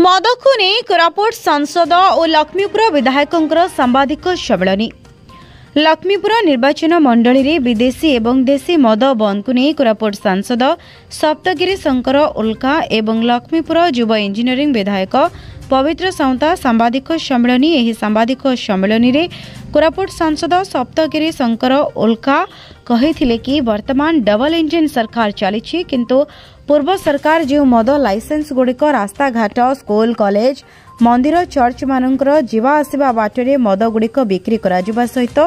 मदकु ने कोरापुट सांसद और लक्ष्मीपुर विधायकों सांबादिक सम्मेलन। लक्ष्मीपुर निर्वाचन मंडली रे विदेशी एवं देशी मद बंद को नहीं कोरापुट सांसद सप्तगिरी शंकर उल्का एवं लक्ष्मीपुर युवा इंजीनियरिंग विधायक पवित्र साउंता सांबादिक सम्मेलन। यह सांबादिक सम्मेलन रे कोरापुट सांसद सप्तगिरी शंकर उल्का कहिथिले कि वर्तमान डबल इंजिन सरकार चली किंतु पूर्व सरकार जो मद लाइसेंस गुड़िक रास्ता घाट स्कूल कॉलेज मंदिर चर्च मानकर जीवा आसिबा बाटरे मद गुड़िक बिक्री करा जिबा सहित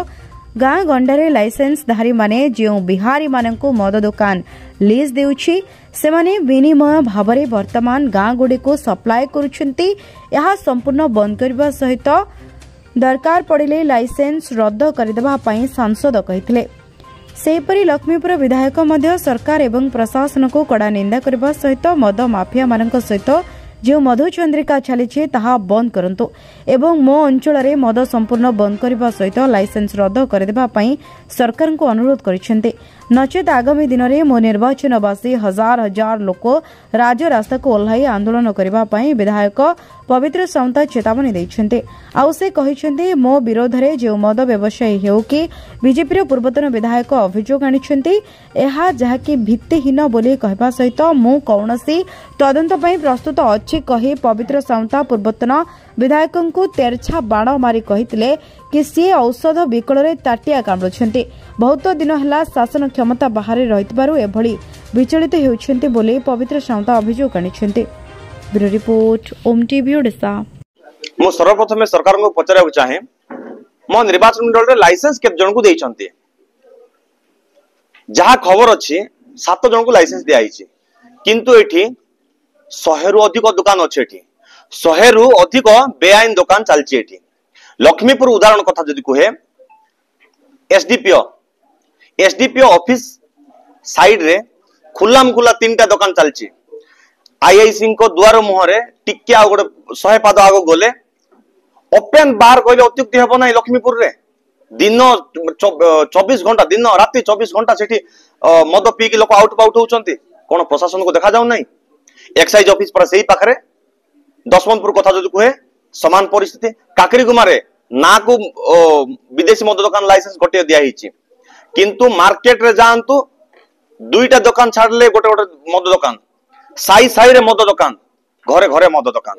गाँ गंडारे लाइसेंस धारी माने जो बिहारी मानकु मद दुकान लीज देउछि सेमाने विनिमय भावरे वर्तमान गाँ गुड़िक सप्लाय करुछंती। यह संपूर्ण बंद करबा सहित दरकार पड़िले लाइसेंस रद्द करदेबा पई सांसद कहिथिले। सेपरी लक्ष्मीपुर विधायक मध्य सरकार एवं प्रशासन को कड़ा निंदा करबा सहित मद माफिया मानक सहित जो मधुचंद्रिका चली ताहा बंद करंतु एवं मो अंचल रे मद संपूर्ण बंद करबा सहित लाइसेंस रद्द करदेबा पई सरकार को अनुरोध करिसेंते। नचेत आगामी दिन में मो निर्वाचनवासी हजार हजार लोक राजरास्ता को ओह्लाई आंदोलन करबा पई विधायक पवित्र साउंता चेतावनी दैछन्ते। आउ से कहिसेंते मो विरोध रे जो मद व्यवसायी हेउ कि बीजेपी रो पूर्वतन विधायक अभियोग आनिछन्ते एहा जहाकि भित्तिहीन बोली कहबा सहित मु कौनसी तदंत पई प्रस्तुत अछि कहि पवित्र साउंता पूर्वतन विधायक को तेरछा बाण मारी कहिथिले कि सी औषध बिकल रे ताटिया कांडुछन्ते। बहुत दिन हला शासन क्षमता बाहर रहितबारु एभली विचलित हेउछन्ते बोली पवित्र साउंता अभियोग आनिछन्ते। ब्यूरो रिपोर्ट ओम टीवी ओडिशा। मो सर्वप्रथम सरकार को पचारा चाहे मो निर्वाचन मंडल रे लाइसेंस केत जन को देइछन्ते जहा खबर अछि 7 जन को लाइसेंस दिया आइछि किंतु एठी 100 रु अधिक दुकान अछि। एठी 100 रु अधिक बेआईन दुकान चलछि। एठी लक्ष्मीपुर उदाहरण कथा जदि कहे एसडीपीओ ऑफिस साइड रे खुल्लाम खुला 3टा दुकान चलछि। आईआईसी को द्वार मुहरे टिके आ गोटे 100 पाद आग गले ओपन बार कहले अत्युक्ति हेबो नै। लक्ष्मीपुर रे दिन 24 घंटा दिन राति 24 घंटा सेठी मद पी के लोक आउट पाउट होउचंती कोन प्रशासन को देखा जाउ नै। एक्साइज ऑफिस पर सेही पाखरे दशमंतपुर कथा जदि कहे समान परिस्थिति काकरी गुमारे ना को विदेशी मद दुकान लाइसेंस गोटे दिया हिची किंतु मार्केट रे जानतु 2टा दुकान छाडले गोटे गोटे मद दुकान साई साई रे मद दुकान घरे घरे मद दुकान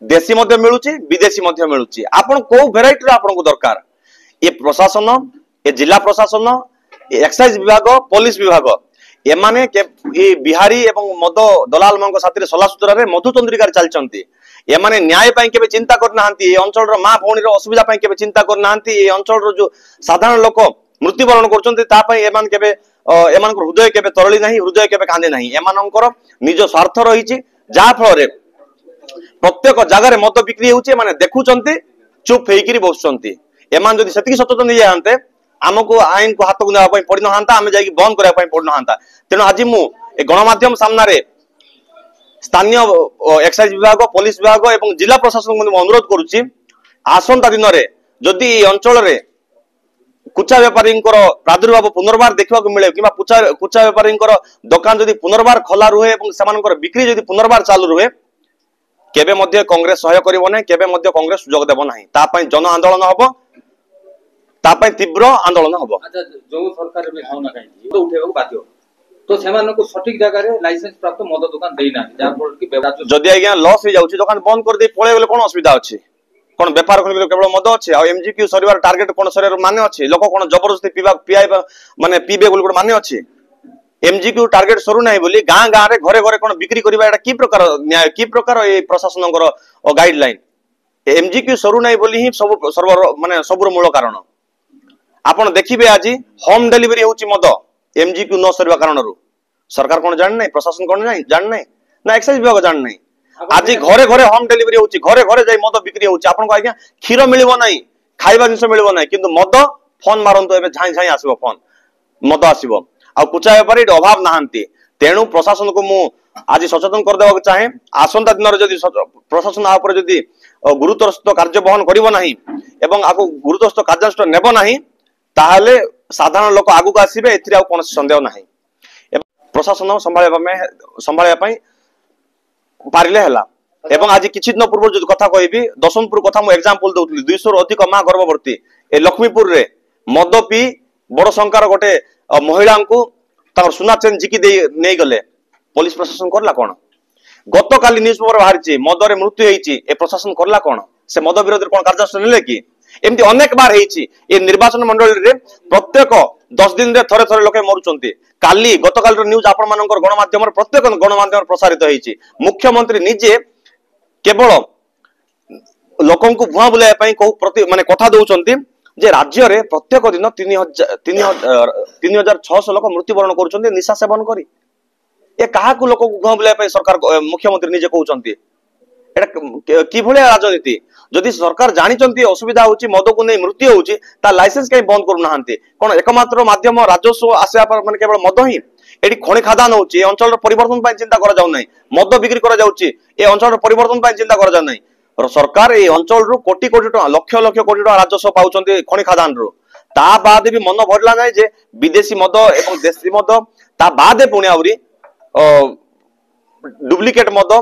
देशी मध्य मिलुची विदेशी मध्य मिलुची। आपण को वेराइटी रे आपण को दरकार ए प्रशासन ए जिला प्रशासन एक्साइज विभाग पुलिस विभाग एमाने ए बिहारी एवं मद दलाल मान साथी रे सला सुतरा रे मधुचंद्रिका चलचंती। एमाने न्याय पाई केबे चिंता करनाहांती। ए अंचल रो मां भौणी रो असुविधा पाई केबे चिंता करनाहांती। ए अंचल रो जो साधारण लोक मृत्युवरण करचंती ता पाई एमान केबे एमानकर हृदय केबे तरली नाही हृदय केबे कांदे नाही। एमानकर निज स्वार्थ रहिछि जा फल रे प्रत्येक जगह रे मद बिक्री होउछि माने देखुचंती चुप हेइकिरी बसचंती। एमान जदि सेतिकी सचेतन नै जानते हमको आईन को हाथ को नेबा पई पड़िनो हांता आमे जाई बंद करा पई पड़नो हांता। तेनो आज मु ए गणमाध्यम सामना रे स्थानीय एक्साइज विभाग पुलिस विभाग एवं जिला प्रशासन को अनुरोध करूची आसंता दिन रे जदि अंचल रे कुचा व्यापारी प्रादुर्भाव पुनर्बार देखा मिले कि कुचा व्यापारी दुकान जदि पुनर्बार खोला रुहे और से बिक्री जदि पुनर्बार चालू रुहे केबे मध्य कांग्रेस सहयोग करिवो नै केबे मध्य कांग्रेस सुजोग देबो नाही। ता पई जन आंदोलन हबो ता पई तीव्र आंदोलन हबो। अच्छा जो सरकार में खाउना काई तो उठेबो बाध्य तो सेमान को सटीक जगह रे लाइसेंस प्राप्त मद दुकान देई ना जा फल कि जदि आज्ञा लॉस हो जाउची दुकान बंद कर दे पळे गेले कोन असुविधा अछि कोन व्यापार कर केवल मद अछि आ एमजीक्यू सरीवार टार्गेट कोन सरीर माने अछि लोक कोन जबरदस्ती पीबा पियाइबा माने पीबे बोल माने अछि एमजीक्यू टार्गेट सरू नाही बोली गां गां रे घरे घरे कोन बिक्री करबा एटा की प्रकार न्याय की प्रकार ए प्रशासनकर गाइडलाइन एमजीक्यू सरू नाही बोली ही सब सर्वर माने सबुर मूल कारण आपण देखिबे आज होम डिलीवरी होउची मद एमजीक्यू न सरवा कारणरू सरकार कोन जान नै प्रशासन कोन जान नै ना एक्साइज विभाग जान नै। आज घरे घरे होम डिलीवरी होउची घरे घरे जाई मद बिक्री होउची आपण को आज्ञा खीर मिलिबो नै खाइबा जिंस मिलिबो नै किंतु मद फोन मारंतो एबे झाई झाई आसीबो फोन मद आसीबो आ कुचा व्यापारी अभाव नाहांती। तेणु प्रशासन को मु आज सचेतन कर देबा चाहे आसंता दिन रे जदि प्रशासन आ पर जदि गुरुत्वस्थ कार्य बहन करिवो नाही एवं आको गुरुत्वस्थ कार्यानुष्ठान नेबो नाही ताहाले साधारण लोक आगु को आसीबे एथिरे आ कोन संदेह नाही। प्रशासन संभाळिया पई पारिले हला एवं आज किछि दिन पूर्व जो कथा कहबी दशमपुर कथा मु एग्जांपल दउतली 200 रु अधिक मां गर्भवती ए लक्ष्मीपुर रे मद पी बड़ संकार गोटे महिला को तार सुना चेन जिकी दे नै गले पुलिस प्रशासन करला कोन गत काली न्यूज पेपर बाहरी मदरे मृत्यु होईची ए प्रशासन करला कोन से मद विरोध कोन कार्यानुष्ठान नेले कि एमती अनेक बार होईची ए निर्वाचन मंडली रे प्रत्येक 10 दिन रे थरे थरे लोके मरुचंती काली गत काल न्यूज आपण मानकर गणमाध्यम प्रत्येक गणमाध्यम प्रसारित होईची मुख्यमंत्री निजे केवल लोकों को भुआ बुलाई प्रति माने कथा दौरान जे राज्य रे प्रत्येक दिन 3600 लोक मृत्युवरण कर निशा सेवन करी ए कहा लोक भुआ बुलाई सरकार मुख्यमंत्री निजे कहते कि राजनीति जदि सरकार जानी असुविधा होची मद को नहीं मृत्यु होची ता लाइसेंस कहीं बंद करूना कौन एकमात्र माध्यम राजस्व आसवा माने केवल मद ही एटी खଣି खादान होची अंचल परिवर्तन पाई चिंता करा जाउ नाही मद बिक्री करा जाउची ए अंचल परिवर्तन पाई चिंता करा जाउ नाही सरकार ए अंचल रु कोटी कोटी टका लक्ष लक्ष कोटी टका राजस्व पाउचंती खଣି खादान रु ता बाद भी मन भरला नाही जे विदेशी मद एवं देशी मद ता बाद पुणी आउरी डुप्लिकेट मद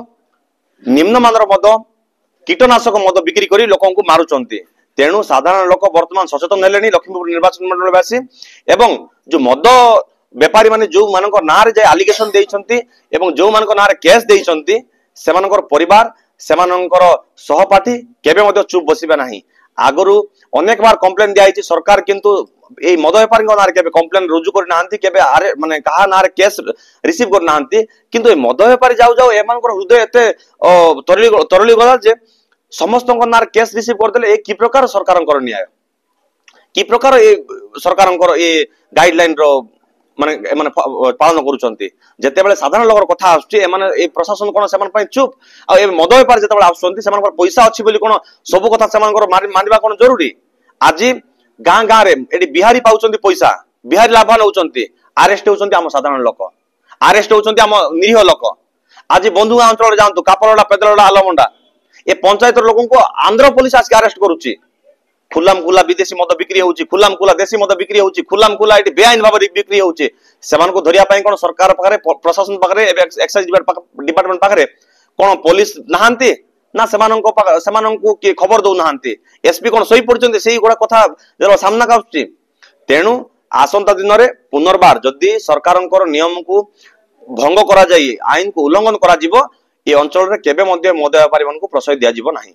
निम्न मानर मद कीटनाशक मद बिक्री करी लोकों को मारुचंती तेणु साधारण लोक वर्तमान सचेतन हेलेनी लक्ष्मीपुर निर्वाचन मंडलवासी एवं जो मद बेपारी माने जो मानक नारे जे एलिगेशन देइछंती एवं जो मानक नारे केस देइछंती सेमानकर परिवार सेमानकर सहपाठी केबे मध्ये चुप बसिबे नाही आगरु अनेक बार कंप्लेन दियाइछि सरकार किंतु ए मद बेपारी नारे केबे कंप्लेन रुजु करि नाहंती केबे आरे माने कहा नारे केस रिसीव कर नाहंती किंतु ए मद बेपारी जाउ जाउ एमानकर हृदय एते तरली गला जे समस्तक नारे केस रिसीव कर देले ए की प्रकार सरकारनकर न्याय की प्रकार ए सरकारनकर ए गाइडलाइन रो माने माने पालन करूचंती जेते बेले साधारण लोकर कथा आछी ए माने ए प्रशासन कोन सेमान पय चुप आ ए मद बेपार जेते बेले आछंती सेमानकर पैसा अछि बोली कोन सब कथा सेमानकर मानिबा कोन जरूरी आज गां गां रे एडी बिहारी पाउचंती पैसा बिहारी लाभवान होचंती अरेस्ट होचंती हम साधारण लोक अरेस्ट होचंती हम निरीह लोक आज बंधुगा अंचल जानतु कापरडा पेदलडा आलमंडा ए पंचायत लोगों को आंध्र पुलिस आज अरेस्ट करूची खुलाम खुला विदेशी मद बिक्री होची खुलाम खुला देशी मद बिक्री होची खुलाम खुला एटी बेआईन भाव बिक्री होची सेमान को धरिया पई कोन सरकार पाखरे प्रशासन पाखरे एक्साइज डिपार्टमेंट पाखरे कोन पुलिस नहांती ना सेमान को के खबर दउ नहांती एसपी कोन सही पड़चंती सेही गोडा कथा जरो सामना काउची तेनु आसंता दिन रे पुनर्बार जदी सरकारनकर नियम को भंग करा जाई आईन को उल्लंघन करा जिवो ए अंचल रे केबे मध्ये मद व्यापारी मान को प्रश्रय दिया जिवो नाही।